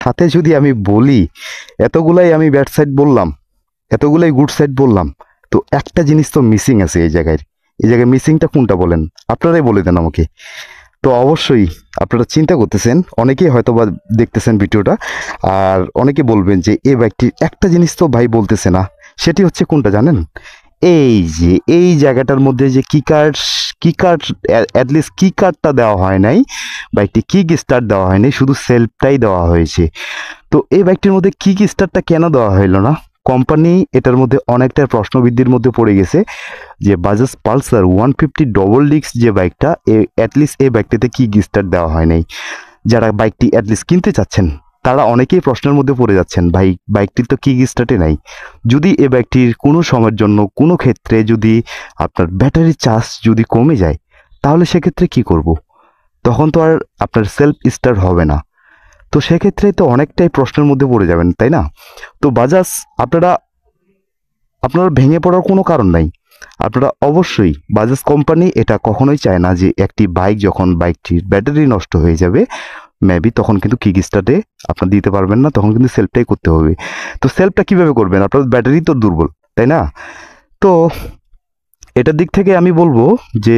সাথে যদি আমি বলি, এতগুলাই আমি ব্যাড সাইড বললাম, এতগুলাই গুড সাইড বললাম, তো একটা জিনিস তো মিসিং আছে এই জায়গায়। এই জায়গায় মিসিংটা কোনটা বলেন? আপনারাই বলে দেন আমাকে। তো অবশ্যই আপনারা চিন্তা করতেছেন, অনেকেই হয়তো বা দেখতেছেন ভিডিওটা, আর অনেকে বলবেন যে এই ব্যক্তি একটা জিনিস তো ভাই বলতেছে না, সেটি হচ্ছে কোনটা জানেন? এই যে এই জায়গাটার মধ্যে যে কি কার্ড অ্যাটলিস্ট কি কার্ডটা দেওয়া হয় নাই, বা একটি কিক স্টার্ট দেওয়া হয়নি, শুধু সেলফটাই দেওয়া হয়েছে। তো এই বাইকটির মধ্যে কিক স্টার্টটা কেন দেওয়া হইলো না? কোম্পানি এটার মধ্যে অনেকটা প্রশ্নবিদ্ধির মধ্যে পড়ে গেছে যে বাজাজ পালসার 150 ডবল ডিস্ক যে বাইকটা, অ্যাটলিস্ট এই বাইকটিতে কিক স্টার্ট দেওয়া হয় নাই। যারা বাইকটি অ্যাটলিস্ট কিনতে চাচ্ছেন তারা অনেকেই প্রশ্নের মধ্যে পড়ে যাচ্ছেন, ভাই বাইকটির তো কিক স্টার্টে নাই। যদি এই বাইকটির কোনো সময়ের জন্য কোনো ক্ষেত্রে যদি আপনার ব্যাটারি চার্জ যদি কমে যায়, তাহলে সেক্ষেত্রে কি করব? তখন তো আর আপনার সেলফ স্টার্ট হবে না। তো সেক্ষেত্রে তো অনেকটাই প্রশ্নের মধ্যে পড়ে যাবেন, তাই না? তো বাজাজ আপনারা ভেঙে পড়ার কোনো কারণ নাই। আপনারা অবশ্যই, বাজাজ কোম্পানি এটা কখনোই চায় না যে একটি বাইক যখন বাইকটির ব্যাটারি নষ্ট হয়ে যাবে মেবি তখন কিন্তু কিক স্টার্টে আপনার দিতে পারবেন না, তখন কিন্তু সেলফটাই করতে হবে। তো সেলফটা কিভাবে করবেন? আপনার ব্যাটারি তো দুর্বল, তাই না? তো এটার দিক থেকে আমি বলবো যে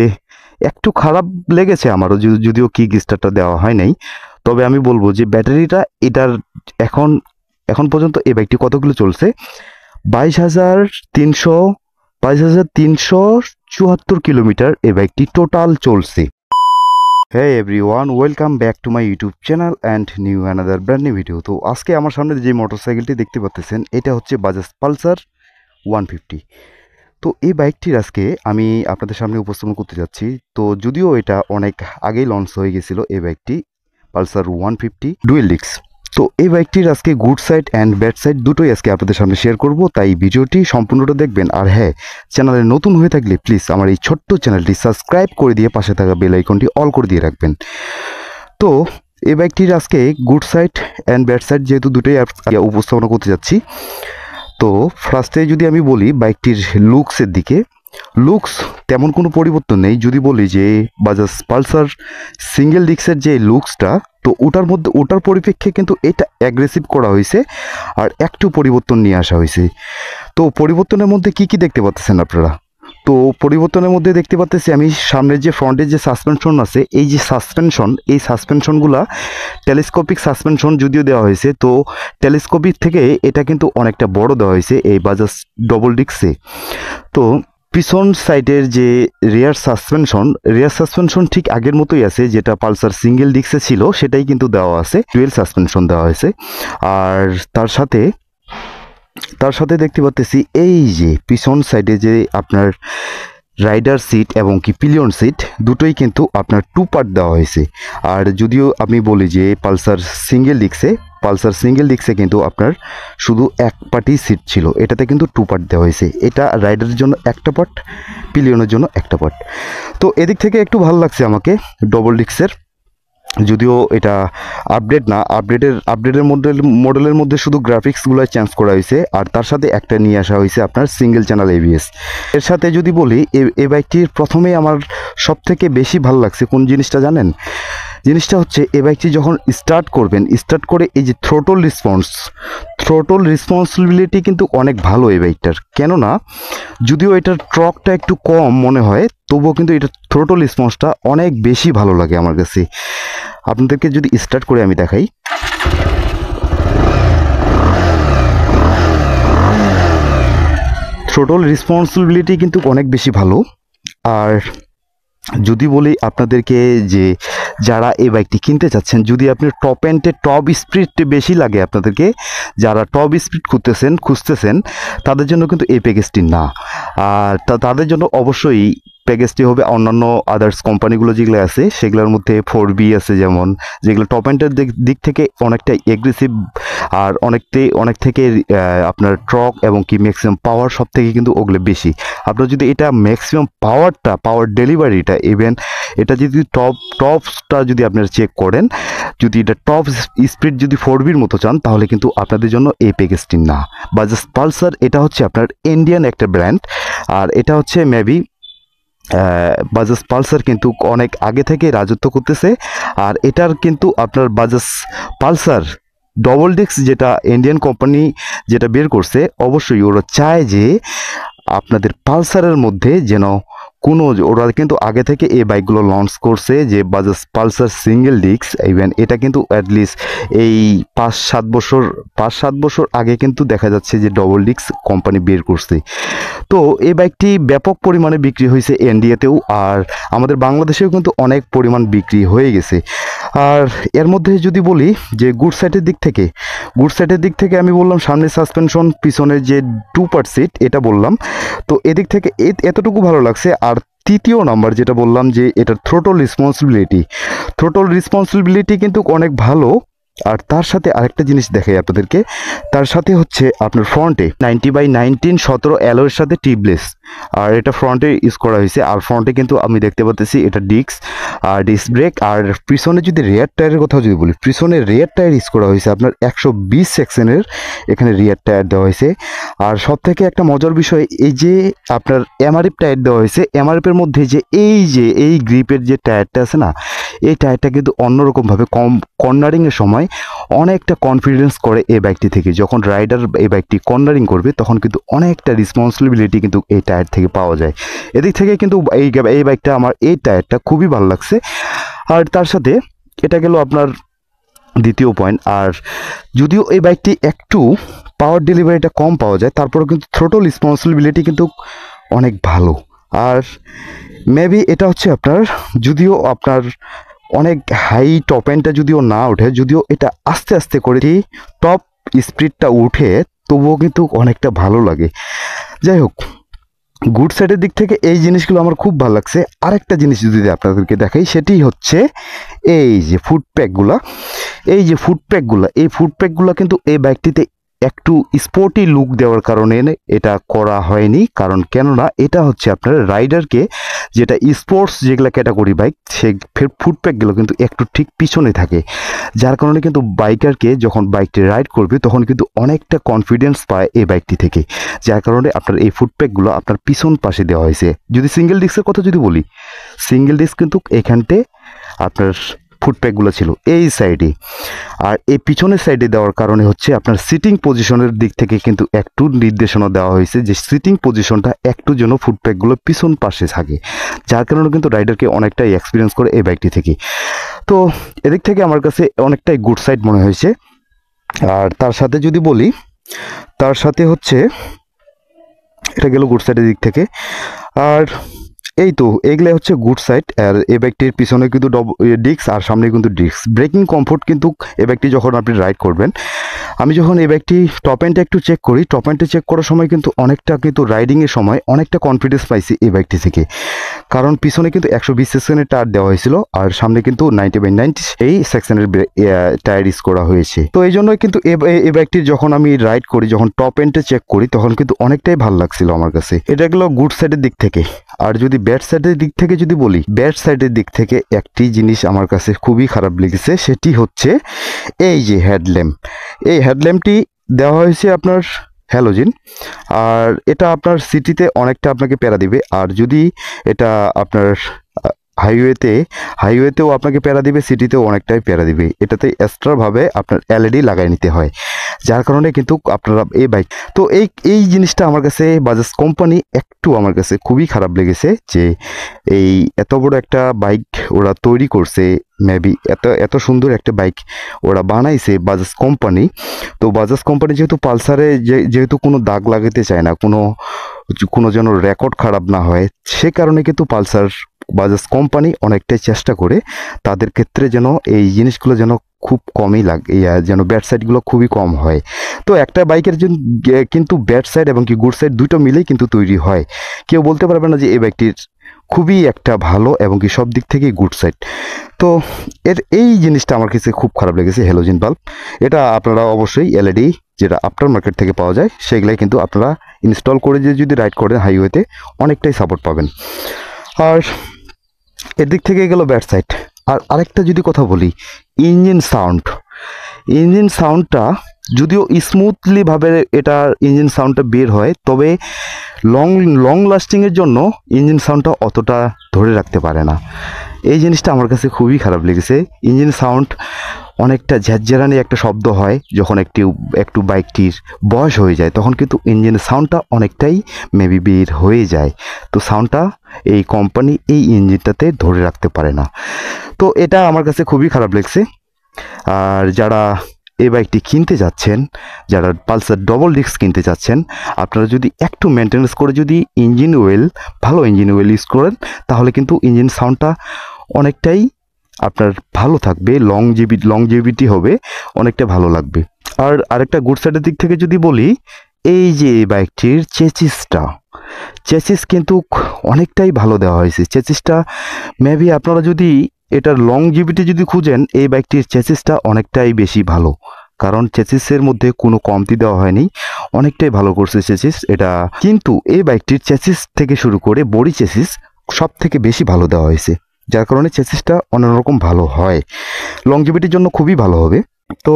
একটু খারাপ লেগেছে আমারও, যদিও কিক স্টার্টটা দেওয়া হয় নাই। তবে আমি বলবো যে ব্যাটারিটা এটার এখন এখন পর্যন্ত এই বাইকটি কত কিলো চলছে? 22,300 22,374 কিলোমিটার এই বাইকটি টোটাল চলছে। Hey everyone, welcome back to my YouTube channel and new another brand new video. তো আজকে আমার সামনে যে মোটরসাইকেলটি দেখতে পাচ্ছেন এটা হচ্ছে বাজাজ পালসার 150। তো এই বাইকটির আজকে আমি আপনাদের সামনে উপস্থাপন করতে যাচ্ছি। তো যদিও এটা অনেক আগেই লঞ্চ হয়ে গেছিল এই বাইকটি, পালসার 150 ডুয়েল ডিস্ক। তো এই বাইকটির আজকে good side and bad side দুটোই আজকে আপনাদের সামনে শেয়ার করব, তাই ভিডিওটি সম্পূর্ণটা দেখবেন। আর হ্যাঁ, চ্যানেলে নতুন হয়ে থাকলে প্লিজ আমার এই ছোট্ট চ্যানেলটি সাবস্ক্রাইব করে দিয়ে পাশে থাকা বেল আইকনটি অল করে দিয়ে রাখবেন। তো এই বাইকটির আজকে good side and bad side যেহেতু দুটোই উপস্থাপনা করতে যাচ্ছি, তো ফার্স্টে যদি আমি বলি বাইকটির লুকসের দিকে, লুকস তেমন কোনো পরিবর্তন নেই। যদি বলি যে বাজাজ পালসার সিঙ্গেল ডিস্কের যে লুকসটা, তো ওটার পরিপ্রেক্ষে কিন্তু এটা অ্যাগ্রেসিভ করা হয়েছে আর একটু পরিবর্তন নিয়ে আসা হয়েছে। তো পরিবর্তনের মধ্যে কি কি দেখতে পাচ্ছেন আপনারা? তো পরিবর্তনের মধ্যে দেখতে পাচ্ছি আমি সামনের যে ফ্রন্টের যে সাসপেনশন আছে, এই যে এই সাসপেনশনগুলা টেলিস্কোপিক সাসপেনশন যদিও দেওয়া হয়েছে, তো টেলিস্কোপিক থেকে এটা কিন্তু অনেকটা বড় দেওয়া হয়েছে এই বাজাজ ডবল ডিস্কে। তো পিছন সাইডের যে রিয়ার সাসপেনশন ঠিক আগের মতোই আছে, যেটা পালসার সিঙ্গেল ডিস্কে ছিল সেটাই কিন্তু দেওয়া আছে, ডুয়েল সাসপেনশন দেওয়া হয়েছে। আর তার সাথে দেখতে পাচ্ছি এই যে পিছন সাইডে যে আপনার রাইডার সিট এবং কি পিলিয়ন সিট দুটোই কিন্তু আপনার টু পার্ট দেওয়া হয়েছে। আর যদিও আমি বলি যে পালসার সিঙ্গেল ডিস্কে কিন্তু আপনার শুধু এক পার্টই সিট ছিল, এটাতে কিন্তু টু পার্ট দেওয়া হয়েছে। এটা রাইডারের জন্য একটা পার্ট, পিলিয়নের জন্য একটা পার্ট। তো এদিক থেকে একটু ভালো লাগছে আমাকে ডবল ডিস্কের, যদিও এটা আপডেট না, আপডেটের মডেলের মধ্যে শুধু গ্রাফিক্সগুলো চেঞ্জ করা হয়েছে, আর তার সাথে একটা নিয়ে আসা হয়েছে আপনার সিঙ্গেল চ্যানেল এবিএস। এর সাথে যদি বলি এই বাইকটির প্রথমেই আমার সব থেকে বেশি ভালো লাগছে কোন জিনিসটা জানেন? জিনিসটা হচ্ছে এই বাইকটি যখন স্টার্ট করে এই যে থ্রোটল রেসপন্সিবিলিটি কিন্তু অনেক ভালো এই বাইকটার। কেননা যদিও এটার টর্কটা একটু কম মনে হয়, তবুও কিন্তু এটার থ্রোটল রেসপন্সটা অনেক বেশি ভালো লাগে আমার কাছে। আপনাদেরকে যদি স্টার্ট করে আমি দেখাই, থ্রোটল রেসপন্সিবিলিটি কিন্তু অনেক বেশি ভালো। আর যদি বলি আপনাদেরকে যে যারা এই বাইকটি কিনতে চাচ্ছেন, যদি আপনি টপ স্পিড বেশি লাগে আপনাদেরকে, যারা টপ স্পিড খুঁজতেছেন তাদের জন্য কিন্তু এই প্যাকেজটি না। আর তাদের জন্য অবশ্যই প্যাকেজটি হবে অন্যান্য আদার্স কোম্পানিগুলো যেগুলো আছে সেগুলোর মধ্যে 4B আছে, যেমন যেগুলো টপ এন্ডের দিক থেকে অনেকটা এগ্রেসিভ, আর অনেক থেকে আপনার ট্রক এবং কি ম্যাক্সিমাম পাওয়ার সব থেকে কিন্তু ওগুলো বেশি। আপনার যদি এটা ম্যাক্সিমাম পাওয়ার ডেলিভারিটা ইভেন এটা যদি টপসটা যদি আপনারা চেক করেন, যদি এটা টপ স্পিড যদি 4Bর মতো চান তাহলে কিন্তু আপনাদের জন্য এই প্যাকেজটি না। বাজাজ পালসার এটা হচ্ছে আপনার ইন্ডিয়ান একটা ব্র্যান্ড, আর এটা হচ্ছে মেবি বাজাজ পালসার কিন্তু অনেক আগে থেকে রাজত্ব করতেছে। আর এটার কিন্তু আপনার বাজাজ পালসার ডবল ডিস্ক যেটা ইন্ডিয়ান কোম্পানি যেটা বের করছে, অবশ্যই ওরা চায় যে আপনাদের পালসারের মধ্যে যেন কোনো, ওরা কিন্তু আগে থেকে এই বাইকগুলো লঞ্চ করছে যে Bajaj Pulsar single disc. Even এটা কিন্তু অ্যাটলিস্ট এই 5-7 বছর আগে কিন্তু দেখা যাচ্ছে যে ডবল ডিস্ক কোম্পানি বের করছে। তো এই বাইকটি ব্যাপক পরিমাণে বিক্রি হয়েছে ইন্ডিয়াতেও, আর আমাদের বাংলাদেশেও কিন্তু অনেক পরিমাণ বিক্রি হয়ে গেছে। আর এর মধ্যে যদি বলি যে গুড সাইডের দিক থেকে আমি বললাম সামনে সাসপেনশন, পিছনের যে 2 পার্ট সিট এটা বললাম। তো এদিক থেকে এতটুকু ভালো লাগছে। আর তৃতীয় নাম্বার যেটা বললাম যে এটার থ্রোটল রেসপন্সিবিলিটি কিন্তু অনেক ভালো। আর তার সাথে আরেকটা জিনিস দেখাই আপনাদেরকে, তার সাথে হচ্ছে আপনার ফ্রন্টে 90/19 17 অ্যালয়ের সাথে টিউবলেস, আর এটা ফ্রন্টে ইউজ করা হয়েছে। আর ফ্রন্টে কিন্তু আমি দেখতে পাচ্ছি এটা ডিস্ক ব্রেক। আর পিছনে যদি রিয়ার টায়ারের কথা যদি বলি, পিছনে রিয়ার টায়ার ইউজ করা হয়েছে আপনার 120 সেকশনের এখানে রিয়ার টায়ার দেওয়া হয়েছে। আর সব থেকে একটা মজার বিষয়, এই যে আপনার এমআরএফ টায়ার দেওয়া হয়েছে, এমআরএফের মধ্যে যে এই গ্রিপের যে টায়ারটা আছে না, এই টায়ারটা কিন্তু অন্যরকমভাবে কর্নারিংয়ের সময় অনেকটা কনফিডেন্স করে এই বাইকটি থেকে। যখন রাইডার এই বাইকটি কর্নারিং করবে তখন কিন্তু অনেকটা রেসপন্সিবিলিটি কিন্তু এই টায়ার থেকে পাওয়া যায়। এদিক থেকে কিন্তু এই বাইকটা আমার এই টায়ারটা খুবই ভালো লাগছে। আর তার সাথে এটা গেল আপনার দ্বিতীয় পয়েন্ট। আর যদিও এই বাইকটি একটু পাওয়ার ডেলিভারিটা কম পাওয়া যায়, তারপরেও কিন্তু থ্রোটল রেসপন্সিবিলিটি কিন্তু অনেক ভালো। আর মেবি এটা হচ্ছে আপনার, যদিও আপনার অনেক হাই টপ এন্ডটা যদিও না ওঠে, যদিও এটা আস্তে আস্তে করে টপ স্পিডটা উঠে, তবুও কিন্তু অনেকটা ভালো লাগে। যাই হোক, গুড সাইডের দিক থেকে এই জিনিসগুলো আমার খুব ভালো লাগছে। আরেকটা জিনিস যদি আপনাদেরকে দেখাই, সেটি হচ্ছে এই যে ফুটপ্যাকগুলো। এই ফুটপ্যাকগুলো কিন্তু এই বাইকটিতে একটু স্পোর্টি লুক দেওয়ার কারণে এটা করা হয়নি। কারণ কেননা এটা হচ্ছে আপনার রাইডারকে, যেটা স্পোর্টস যেগুলো ক্যাটাগরি বাইক, সেই ফুটপ্যাকগুলো কিন্তু একটু ঠিক পিছনে থাকে, যার কারণে কিন্তু বাইকারকে যখন বাইকটি রাইড করবে তখন কিন্তু অনেকটা কনফিডেন্স পায় এই বাইকটি থেকে। যার কারণে আপনার এই ফুটপ্যাকগুলো আপনার পিছন পাশে দেওয়া হয়েছে। যদি সিঙ্গেল ডিস্কের কথা যদি বলি, সিঙ্গেল ডিস্ক কিন্তু এখানতে আপনার ফুটপ্যাকগুলো ছিল এই সাইডে। আর এই পিছনের সাইডে দেওয়ার কারণে হচ্ছে আপনার সিটিং পজিশনের দিক থেকে কিন্তু একটু নির্দেশনা দেওয়া হয়েছে যে সিটিং পজিশনটা একটু যেন ফুটপ্যাকগুলো পিছন পাশে থাকে, যার কারণে কিন্তু রাইডারকে অনেকটাই এক্সপিরিয়েন্স করে এই বাইকটি থেকে। তো এদিক থেকে আমার কাছে অনেকটাই গুড সাইড মনে হয়েছে। আর তার সাথে যদি বলি, তার সাথে হচ্ছে এটা গেল গুড সাইডের দিক থেকে। আর এই তো এগুলো হচ্ছে গুড সাইড। আর এই বাইকটির পিছনে কিন্তু ডিস্ক আর সামনে কিন্তু ডিস্ক ব্রেকিং কমফোর্ট কিন্তু এই বাইকটি যখন আপনি রাইড করবেন, আমি যখন এই বাইকটি টপ এন্ডটা একটু চেক করি, টপ এন্ডে চেক করার সময় কিন্তু অনেকটা কিন্তু রাইডিংয়ের সময় অনেকটা কনফিডেন্স পাইছি এই বাইকটি থেকে। কারণ পিছনে কিন্তু 120 সেকশনের টায়ার দেওয়া হয়েছিল, আর সামনে কিন্তু 90/90 এই সেকশনের টায়ার ইউজ করা হয়েছে। তো এই জন্যই কিন্তু এই বাইকটি যখন আমি রাইড করি, যখন টপ এন্ডে চেক করি, তখন কিন্তু অনেকটাই ভালো লাগছিল আমার কাছে। এটা গেল গুড সাইডের দিক থেকে। আর যদি ব্যাড সাইডের দিক থেকে যদি বলি, ব্যাড সাইডের দিক থেকে একটি জিনিস আমার কাছে খুবই খারাপ লেগেছে, সেটি হচ্ছে এই যে হেডল্যাম্প। এই হেডল্যাম্পটি দেওয়া হয়েছে আপনার হ্যালোজেন, আর এটা আপনার সিটিতে অনেকটা আপনাকে প্যারা দিবে। আর যদি এটা আপনার হাইওয়েতেও আপনাকে প্যারা দিবে, সিটিতেও অনেকটাই প্যারা দিবে। এটাতে এক্সট্রাভাবে আপনার এলইডি লাগাই নিতে হয়, যার কারণে কিন্তু আপনারা এই বাইক, তো এই জিনিসটা আমার কাছে বাজাজ কোম্পানি একটু আমার কাছে খুবই খারাপ লেগেছে যে এই এত বড় একটা বাইক ওরা তৈরি করছে, মেবি এত সুন্দর একটা বাইক ওরা বানাইছে বাজাজ কোম্পানি। তো বাজাজ কোম্পানি যেহেতু পালসারে যেহেতু কোনো দাগ লাগাতে চায় না, কোনো যেন রেকর্ড খারাপ না হয়, সে কারণে কিন্তু বাজাজ কোম্পানি অনেকটাই চেষ্টা করে তাদের ক্ষেত্রে যেন এই জিনিসগুলো যেন খুব কমই যেন ব্যাড সাইডগুলো খুবই কম হয়। তো একটা বাইকের কিন্তু ব্যাড সাইড এবং কি গুড সাইড দুটো মিলেই কিন্তু তৈরি হয়। কেউ বলতে পারবে না যে এই বাইকটির খুবই একটা ভালো এবং কি সব দিক থেকেই গুড সাইড। তো এই জিনিসটা আমার কাছে খুব খারাপ লেগেছে, হ্যালোজেন বাল্ব। এটা আপনারা অবশ্যই এলইডি যেটা আফটার মার্কেট থেকে পাওয়া যায়, সেগুলাই কিন্তু আপনারা ইনস্টল করে যদি রাইড করেন হাইওয়েতে, অনেকটাই সাপোর্ট পাবেন। আর এদিক থেকে গেল ব্যাড সাইড। আর আরেকটা যদি কথা বলি, ইঞ্জিন সাউন্ডটা যদিও স্মুথলিভাবে এটার ইঞ্জিন সাউন্ডটা বের হয়, তবে লং লাস্টিংয়ের জন্য ইঞ্জিন সাউন্ডটা অতটা ধরে রাখতে পারে না। এই জিনিসটা আমার কাছে খুবই খারাপ লেগেছে। ইঞ্জিন সাউন্ড অনেকটা ঝ্যাঁঝারানি একটা শব্দ হয় যখন একটু বাইকটির বয়স হয়ে যায়, তখন কিন্তু ইঞ্জিনের সাউন্ডটা অনেকটাই মেবি বের হয়ে যায়। তো সাউন্ডটা এই কোম্পানি এই ইঞ্জিনটাতে ধরে রাখতে পারে না। তো এটা আমার কাছে খুবই খারাপ লাগছে। আর যারা এই বাইকটি কিনতে যাচ্ছেন, যারা পালসার ডবল ডিস্ক কিনতে যাচ্ছেন, আপনারা যদি একটু মেনটেন্যান্স করে যদি ভালো ইঞ্জিন অয়েল ইউজ করেন, তাহলে কিন্তু ইঞ্জিন সাউন্ডটা অনেকটাই আপনার ভালো থাকবে, লংজিভিটি হবে, অনেকটা ভালো লাগবে। আর আরেকটা গুড সাইডের দিক থেকে যদি বলি, এই যে এই বাইকটির চেসিস কিন্তু অনেকটাই ভালো দেওয়া হয়েছে। চেসিসটা মেবি আপনারা যদি এটার লংজিভিটি যদি খুঁজেন, এই বাইকটির চেসিসটা অনেকটাই বেশি ভালো, কারণ চেসিসের মধ্যে কোনো কমতি দেওয়া হয়নি, অনেকটাই ভালো করছে চেসিস এটা। কিন্তু এই বাইকটির চেসিস থেকে শুরু করে বডি চেসিস সব থেকে বেশি ভালো দেওয়া হয়েছে, যার কারণে চেসিসটা অন্যরকম ভালো হয়, লংজিভিটির জন্য খুবই ভালো হবে। তো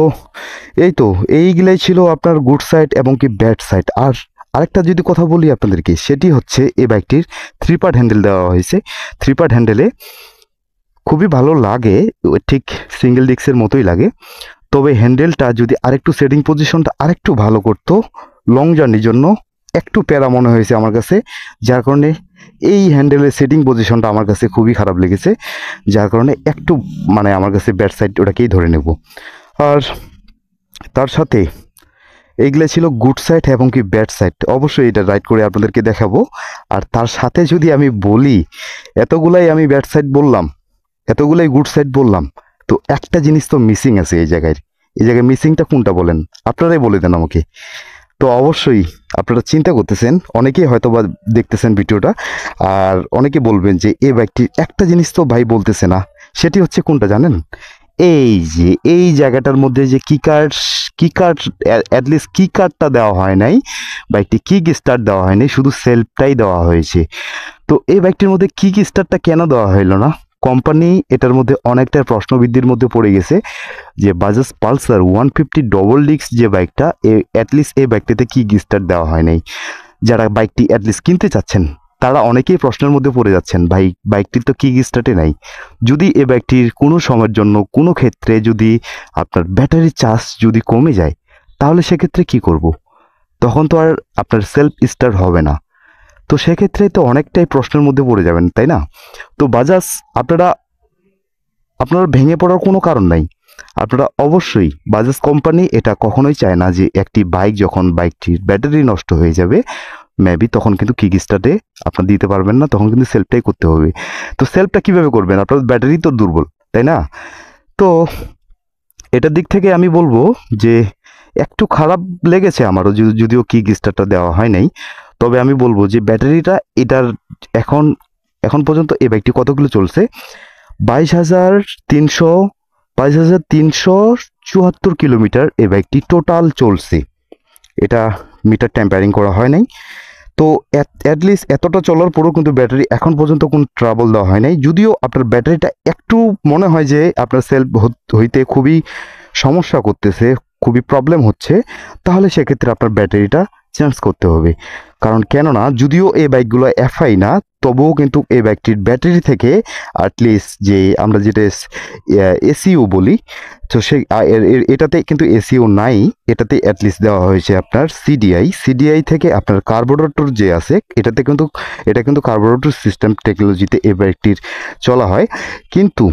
এইগুলাই ছিল আপনার গুড সাইড এবং কি ব্যাড সাইড। আর আরেকটা যদি কথা বলি আপনাদেরকে, সেটি হচ্ছে এই বাইকটির 3 পার্ট হ্যান্ডেল দেওয়া হয়েছে। 3 পার্ট হ্যান্ডেলে খুবই ভালো লাগে, ঠিক সিঙ্গেল ডিস্কের মতোই লাগে। তবে হ্যান্ডেলটা যদি আরেকটু সেটিং পজিশনটা আরেকটু ভালো করতো, লং জার্নির জন্য একটু প্যারা মনে হয়েছে আমার কাছে, যার কারণে এই হ্যান্ডেলের সেটিং পজিশনটা আমার কাছে খুবই খারাপ লেগেছে, যার কারণে একটু আমার কাছে ব্যাড সাইড ওটাকেই ধরে নেব। আর তার সাথে এইগুলো ছিল গুড সাইড এবং কি ব্যাড সাইড, অবশ্যই এটা রাইড করে আপনাদেরকে দেখাবো। আর তার সাথে যদি আমি বলি, এতগুলাই আমি ব্যাড সাইড বললাম, এতগুলাই গুড সাইড বললাম, তো একটা জিনিস তো মিসিং আছে এই জায়গায় মিসিংটা কোনটা বলেন? আপনারাই বলে দেন আমাকে। তো অবশ্যই আপনারা চিন্তা করতেছেন, অনেকেই হয়তো বা দেখতেছেন ভিডিওটা, আর অনেকে বলবেন যে এই বাইকটির একটা জিনিস তো ভাই বলতেছে না, সেটি হচ্ছে কোনটা জানেন? এই যে এই জায়গাটার মধ্যে যে অ্যাটলিস্ট কি কার্ডটা দেওয়া হয় নাই, বাইকটি কিক স্টার্ট দেওয়া হয়নি, শুধু সেলফটাই দেওয়া হয়েছে। তো এই বাইকটির মধ্যে কিক স্টার্টটা কেন দেওয়া হইলো না? কোম্পানি এটার মধ্যে অনেকটা প্রশ্নবিদ্ধির মধ্যে পড়ে গেছে যে বাজাজ পালসার 150 ডবল ডিস্ক যে বাইকটা, অ্যাটলিস্ট এই বাইকটিতে কিক স্টার্ট দেওয়া হয় নাই। যারা বাইকটি অ্যাটলিস্ট কিনতে চাচ্ছেন, তারা অনেকেই প্রশ্নের মধ্যে পড়ে যাচ্ছেন, বাইকটির তো কিক স্টার্টে নাই। যদি এই বাইকটির কোনো সময়ের জন্য কোনো ক্ষেত্রে যদি আপনার ব্যাটারি চার্জ যদি কমে যায়, তাহলে সেক্ষেত্রে কি করব? তখন তো আর আপনার সেলফ স্টার্ট হবে না। তো সেক্ষেত্রে তো অনেকটাই প্রশ্নের মধ্যে পড়ে যাবেন, তাই না? তো বাজাজ আপনারা ভেঙে পড়ার কোনো কারণ নাই। আপনারা অবশ্যই, বাজাজ কোম্পানি এটা কখনোই চায় না যে একটি বাইক যখন বাইকটির ব্যাটারি নষ্ট হয়ে যাবে, মেবি তখন কিন্তু কিক স্টার্টে আপনার দিতে পারবেন না, তখন কিন্তু সেলফটাই করতে হবে। তো সেলফটা কিভাবে করবেন? আপনার ব্যাটারি তো দুর্বল, তাই না? তো এটার দিক থেকে আমি বলবো যে একটু খারাপ লেগেছে আমারও, যদিও কিক স্টার্টটা দেওয়া হয় নাই। তবে আমি বলবো যে ব্যাটারিটা এটার এখন পর্যন্ত এই বাইকটি কত কিলো চলছে? 22,374 কিলোমিটার এই বাইকটি টোটাল চলছে। এটা মিটার ট্যাম্পারিং করা হয় নাই। তো অ্যাটলিস্ট এতটা চলার পরেও কিন্তু ব্যাটারি এখন পর্যন্ত কোনো ট্রাবল দেওয়া হয় নাই। যদিও আপনার ব্যাটারিটা একটু মনে হয় যে আপনার সেলফ হইতে খুবই সমস্যা করতেছে, খুবই প্রবলেম হচ্ছে, তাহলে সেক্ষেত্রে আপনার ব্যাটারিটা চেঞ্জ করতে হবে। কারণ কেননা যদিও এই বাইকগুলো এফআই না, তবুও কিন্তু এই বাইকটির ব্যাটারি থেকে অ্যাটলিস্ট যে আমরা যেটা এসিও বলি, তো এটাতে কিন্তু এসিও নাই, এটাতে অ্যাটলিস্ট দেওয়া হয়েছে আপনার সিডিআই থেকে আপনার কার্বোরেটর যে আছে, এটা কিন্তু কার্বোরেটর সিস্টেম টেকনোলজিতে এই বাইকটির চলা হয়। কিন্তু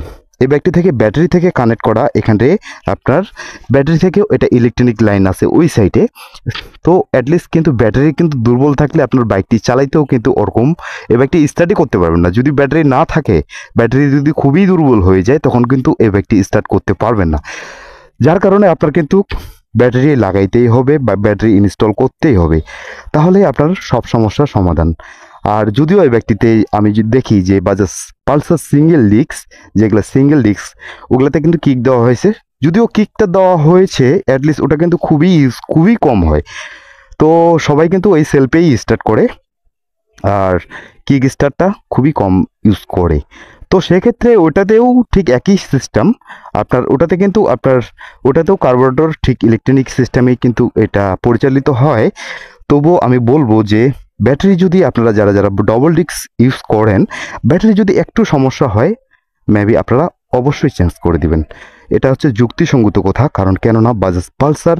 এই ব্যাগটি থেকে ব্যাটারি থেকে কানেক্ট করা, এখানে আপনার ব্যাটারি থেকেও এটা ইলেকট্রনিক লাইন আছে ওই সাইডে। তো অ্যাটলিস্ট কিন্তু ব্যাটারি কিন্তু দুর্বল থাকলে আপনার বাইকটি চালাইতেও কিন্তু ওরকম এই বাইকটি স্টার্টই করতে পারবেন না। যদি ব্যাটারি না থাকে, ব্যাটারি যদি খুবই দুর্বল হয়ে যায়, তখন কিন্তু এই বাইকটি স্টার্ট করতে পারবেন না। যার কারণে আপনার কিন্তু ব্যাটারি লাগাইতেই হবে বা ব্যাটারি ইনস্টল করতেই হবে, তাহলে আপনার সব সমস্যার সমাধান। আর যদিও এই ব্যক্তিতে আমি যদি দেখি যে বাজাজ পালসার যেগুলো সিঙ্গেল ডিস্ক, ওগুলোতে কিন্তু কিক দেওয়া হয়েছে। যদিও কিকটা দেওয়া হয়েছে, অ্যাটলিস্ট ওটা কিন্তু খুবই কম হয়। তো সবাই কিন্তু ওই সেলফেই স্টার্ট করে, আর কিক স্টার্টটা খুবই কম ইউজ করে। তো সেক্ষেত্রে ওটাতেও ঠিক একই সিস্টেম, ওটাতেও কার্বোরেটর ঠিক ইলেকট্রনিক সিস্টেমেই কিন্তু এটা পরিচালিত হয়। তবুও আমি বলবো যে ব্যাটারি যদি আপনারা যারা ডবল ডিস্ক ইউজ করেন, ব্যাটারি যদি একটু সমস্যা হয়, মেবি আপনারা অবশ্যই চেঞ্জ করে দিবেন। এটা হচ্ছে যুক্তিসঙ্গত কথা, কারণ কেননা বাজাজ পালসার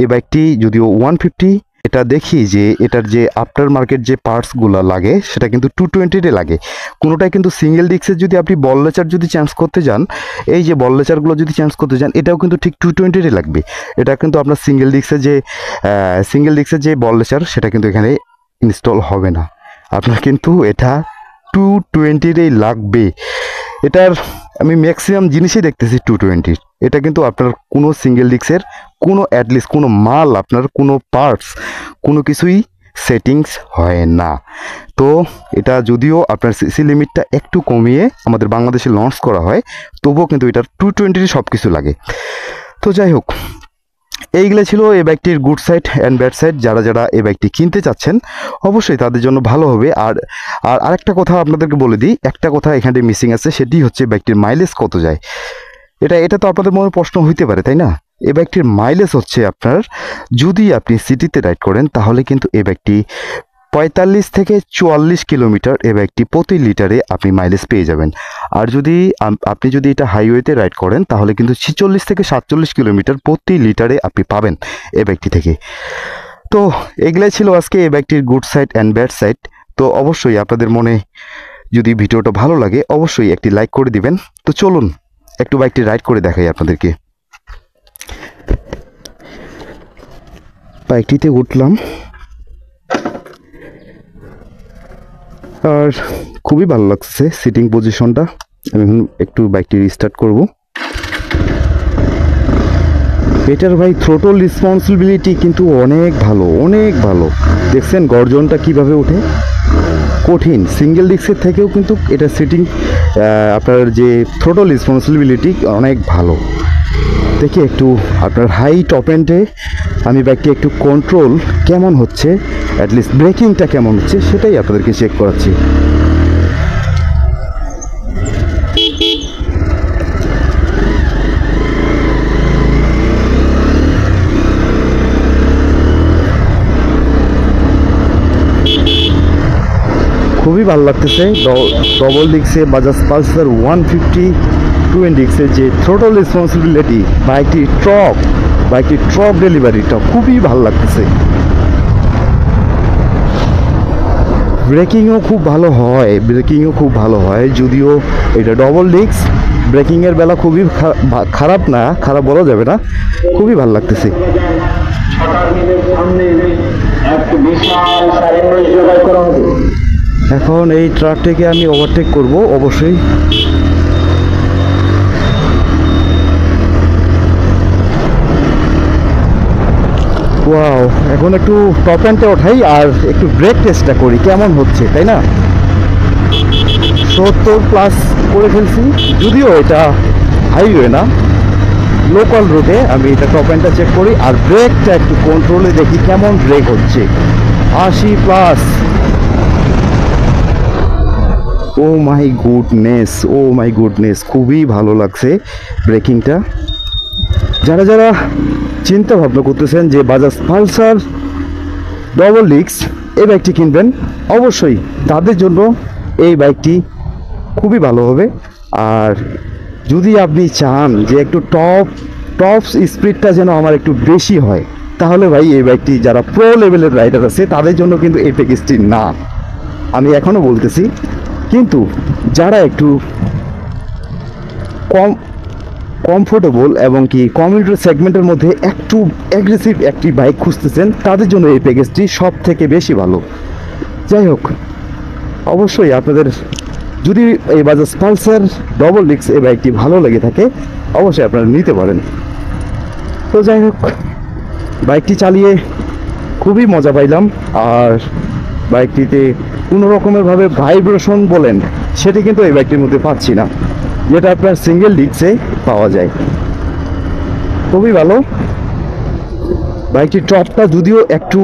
এই বাইকটি যদিও 150, এটা দেখি যে এটার যে আফটার মার্কেট যে পার্টসগুলো লাগে সেটা কিন্তু 220-তে লাগে। কোনোটাই কিন্তু সিঙ্গেল ডিস্কের যদি আপনি বল লেচার যদি চেঞ্জ করতে যান, এই যে বল লেচারগুলো যদি চেঞ্জ করতে যান, এটাও কিন্তু ঠিক 220-তে লাগবে। এটা কিন্তু আপনার সিঙ্গেল ডিস্কের যে বল লেচার সেটা কিন্তু এখানে ইনস্টল হবে না, আপনার কিন্তু এটা 220-ই লাগবে। এটার আমি ম্যাক্সিমাম জিনিসই দেখতেছি 220। এটা কিন্তু আপনার কোনো সিঙ্গেল ডিস্কের কোনো অ্যাটলিস্ট কোনো মাল, আপনার কোনো পার্টস, কোনো কিছুই সেটিংস হয় না। তো এটা যদিও আপনার সিসি লিমিটটা একটু কমিয়ে আমাদের বাংলাদেশে লঞ্চ করা হয়, তবুও কিন্তু এটার 220 সব কিছু লাগে। তো যাই হোক, এইগুলো ছিল এই বাইকটির good side and bad side. যারা এই বাইকটি কিনতে চাচ্ছেন অবশ্যই তাদের জন্য ভালো হবে। আর আরেকটা কথা আপনাদেরকে বলে দিই, একটা কথা এখানে মিসিং আছে, সেটি হচ্ছে বাইকটির মাইলেজ কত যায়। এটা তো আপনাদের মনে প্রশ্ন হইতে পারে, তাই না? এই বাইকটির মাইলেজ হচ্ছে আপনার, যদি আপনি সিটিতে রাইড করেন তাহলে কিন্তু এই বাইকটি 45 থেকে 44 কিলোমিটার এই বাইকটি প্রতি লিটারে আপনি মাইলেজ পেয়ে যাবেন। আর আপনি যদি এটা হাইওয়েতে রাইড করেন তাহলে কিন্তু 46 থেকে 47 কিলোমিটার প্রতি লিটারে আপনি পাবেন এই বাইকটি থেকে। তো এগুলাই ছিল আজকে এই বাইকটির good side and bad side. তো অবশ্যই আপনাদের মনে যদি ভিডিওটা ভালো লাগে অবশ্যই একটি লাইক করে দিবেন। তো চলুন একটু বাইকটি রাইড করে দেখাই আপনাদেরকে। বাইকটিতে উঠলাম আর খুবই ভালো লাগছে সিটিং পজিশনটা। আমি এখন একটু বাইকটি রিস্টার্ট করব। এটার ভাই থ্রোটল রেসপন্সিবিলিটি কিন্তু অনেক ভালো। দেখছেন গর্জনটা কিভাবে ওঠে, কঠিন। সিঙ্গেল ডিস্কের থেকেও কিন্তু এটা সিটিং আপনার যে থ্রোটল রেসপন্সিবিলিটি অনেক ভালো। দেখি একটু আপনার হাই টপ এন্ডে আমি বাইকটি একটু কন্ট্রোল কেমন হচ্ছে, অ্যাটলিস্ট ব্রেকিংটা কেমন হচ্ছে সেটাই আপনাদেরকে চেক করাচ্ছি। খুবই ভালো লাগতেছে। ডবল ডিস্কে বাজাজ পালসার 150 2 ডিস্কের যে থ্রোটল রেসপন্সিবিলিটি, বাইকটির ট্রক ডেলিভারিটা খুবই ভালো লাগতেছে। ব্রেকিংও খুব ভালো হয়, যদিও এটা ডবল ডিস্ক, ব্রেকিংয়ের বেলা খুবই খারাপ বলা যাবে না, খুবই ভালো লাগতেছে। এখন এই ট্রাকটিকে আমি ওভারটেক করব অবশ্যই। ওয়াও, এখন একটু টপ এন্ডে ওঠাই আর একটু ব্রেক টেস্টটা করি কেমন হচ্ছে, তাই না? 70+ করে ফেলছি, যদিও এটা হাইওয়ে না, লোকাল রোডে আমি এটা টপ এন্ডটা চেক করি আর ব্রেকটা একটু কন্ট্রোলে দেখি কেমন ব্রেক হচ্ছে। 80+। ও মাই গুডনেস, খুবই ভালো লাগছে ব্রেকিংটা। যারা চিন্তা ভাবনা করতেছেন যে বাজাজ পালসার ডবল ডিস্ক এই বাইকটি কিনবেন, অবশ্যই তাদের জন্য এই বাইকটি খুবই ভালো হবে। আর যদি আপনি চান যে একটু টপ স্পিডটা যেন আমার একটু বেশি হয়, তাহলে ভাই এই বাইকটি যারা প্রো লেভেলের রাইডার আছে তাদের জন্য কিন্তু এই প্যাকেজটি না, আমি এখনও বলতেছি। কিন্তু যারা একটু কমফোর্টেবল এবং কি কমিউটার সেগমেন্টের মধ্যে একটু অ্যাগ্রেসিভ একটি বাইক খুঁজতেছেন, তাদের জন্য এই প্যাকেজটি সব থেকে বেশি ভালো। যাই হোক, অবশ্যই আপনাদের যদি এই বাজাজ পালসার ডবল ডিস্ক এই বাইকটি ভালো লেগে থাকে অবশ্যই আপনারা নিতে পারেন। তো যাই হোক, বাইকটি চালিয়ে খুবই মজা পাইলাম। আর বাইকটিতে কোনো রকমেরভাবে ভাইব্রেশন বলেন সেটি কিন্তু এই বাইকটির মধ্যে পাচ্ছি না, যেটা আপনার সিঙ্গেল ডিস্কে পাওয়া যায়। খুবই ভালো। বাইকটির টপটা যদিও একটু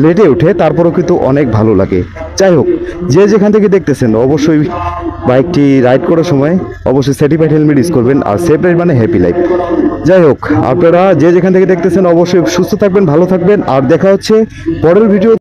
লেটে ওঠে, তারপরেও কিন্তু অনেক ভালো লাগে। যাই হোক, যেখান থেকে দেখতেছেন অবশ্যই বাইকটি রাইড করার সময় অবশ্যই সার্টিফাইড হেলমেট ইউজ করবেন। আর সেফ রাইড মানে হ্যাপি লাইফ। যাই হোক, আপনারা যেখান থেকে দেখতেছেন অবশ্যই সুস্থ থাকবেন, ভালো থাকবেন। আর দেখা হচ্ছে পরের ভিডিও।